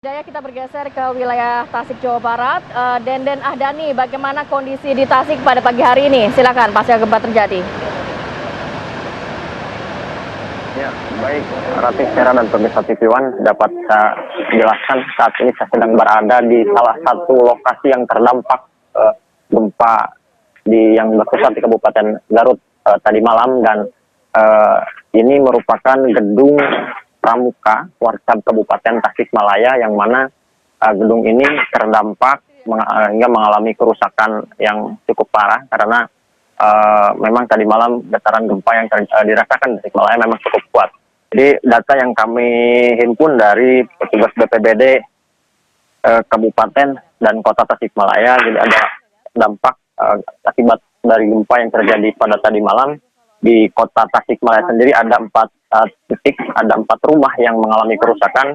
Daya kita bergeser ke wilayah Tasik, Jawa Barat. Denden Ahdani, bagaimana kondisi di Tasik pada pagi hari ini? Silakan, pasca gempa terjadi. Ya, baik, Rati, Vera, dan pemirsa TV One dapat saya jelaskan saat ini saya sedang berada di salah satu lokasi yang terdampak gempa yang berpusat di Kabupaten Garut tadi malam, dan ini merupakan gedung Pramuka Warkab Kabupaten Tasikmalaya, yang mana gedung ini terdampak hingga mengalami kerusakan yang cukup parah karena memang tadi malam getaran gempa yang dirasakan di Tasikmalaya memang cukup kuat. Jadi data yang kami himpun dari petugas BPBD Kabupaten dan Kota Tasikmalaya, jadi ada dampak akibat dari gempa yang terjadi pada tadi malam. Di Kota Tasikmalaya sendiri ada 4 titik, ada 4 rumah yang mengalami kerusakan,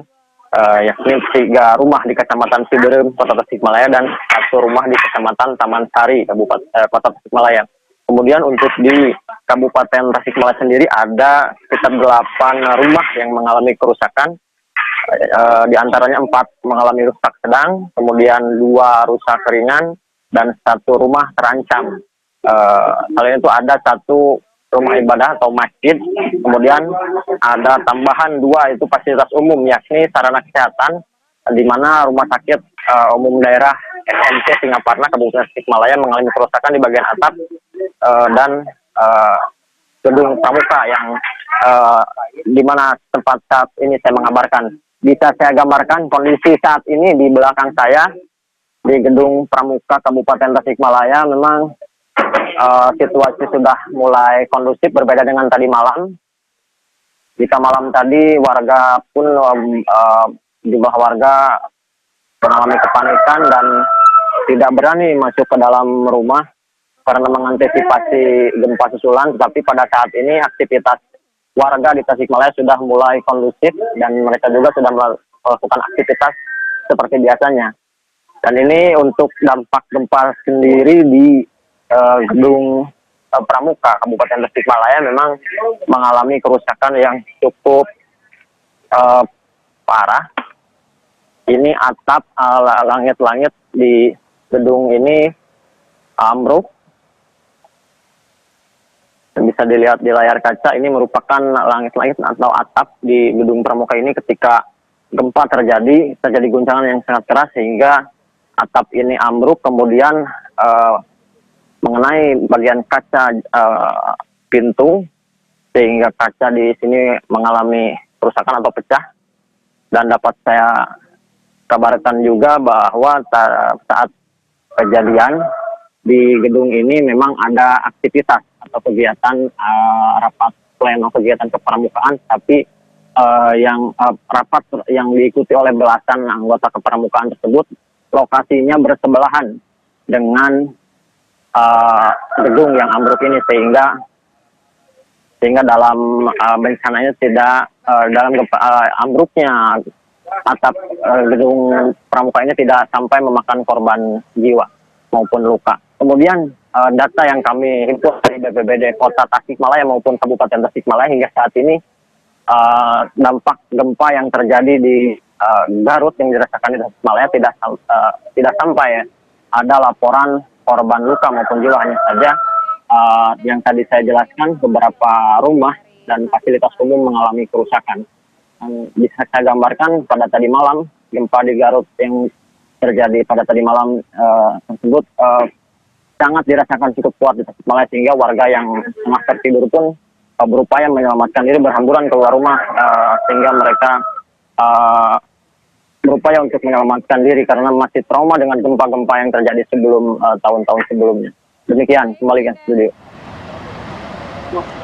yakni 3 rumah di Kecamatan Ciberem, Kota Tasikmalaya, dan 1 rumah di Kecamatan Taman Sari, Kota Tasikmalaya. Kemudian untuk di Kabupaten Tasikmalaya sendiri ada sekitar 8 rumah yang mengalami kerusakan, di antaranya 4 mengalami rusak sedang, kemudian 2 rusak ringan, dan 1 rumah terancam. Selain itu ada 1 rumah ibadah atau masjid, kemudian ada tambahan 2 itu fasilitas umum, yakni sarana kesehatan, di mana rumah sakit umum daerah SMC Singaparna Kabupaten Tasikmalaya mengalami kerusakan di bagian atap dan gedung pramuka yang di mana tempat saat ini saya mengabarkan. Bisa saya gambarkan kondisi saat ini di belakang saya di gedung pramuka Kabupaten Tasikmalaya. Memang situasi sudah mulai kondusif, berbeda dengan tadi malam. Jika malam tadi warga pun jumlah warga mengalami kepanikan dan tidak berani masuk ke dalam rumah karena mengantisipasi gempa susulan. Tetapi pada saat ini aktivitas warga di Tasikmalaya sudah mulai kondusif dan mereka juga sudah melakukan aktivitas seperti biasanya. Dan ini untuk dampak gempa sendiri di gedung Pramuka Kabupaten Tasikmalaya memang mengalami kerusakan yang cukup parah. Ini atap langit-langit di gedung ini ambruk. Bisa dilihat di layar kaca, ini merupakan langit-langit atau atap di gedung Pramuka ini ketika gempa terjadi guncangan yang sangat keras sehingga atap ini ambruk, kemudian mengenai bagian kaca pintu, sehingga kaca di sini mengalami kerusakan atau pecah. Dan dapat saya kabarkan juga bahwa saat kejadian di gedung ini memang ada aktivitas atau kegiatan rapat pleno kegiatan kepramukaan, tapi rapat yang diikuti oleh belasan anggota kepramukaan tersebut lokasinya bersebelahan dengan gedung yang ambruk ini, sehingga dalam bencananya tidak dalam ambruknya atap gedung pramuka ini tidak sampai memakan korban jiwa maupun luka. Kemudian data yang kami himpun dari BPBD Kota Tasikmalaya maupun Kabupaten Tasikmalaya hingga saat ini, dampak gempa yang terjadi di Garut yang dirasakan di Tasikmalaya tidak sampai ada laporan korban luka maupun jiwa. Hanya saja yang tadi saya jelaskan, beberapa rumah dan fasilitas umum mengalami kerusakan. Bisa saya gambarkan pada tadi malam, gempa di Garut yang terjadi pada tadi malam tersebut sangat dirasakan cukup kuat di Tasikmalaya, sehingga warga yang tengah tertidur pun berupaya menyelamatkan diri, berhamburan keluar rumah, sehingga mereka berupaya untuk menyelamatkan diri karena masih trauma dengan gempa-gempa yang terjadi sebelum tahun-tahun sebelumnya. Demikian, kembali ke studio.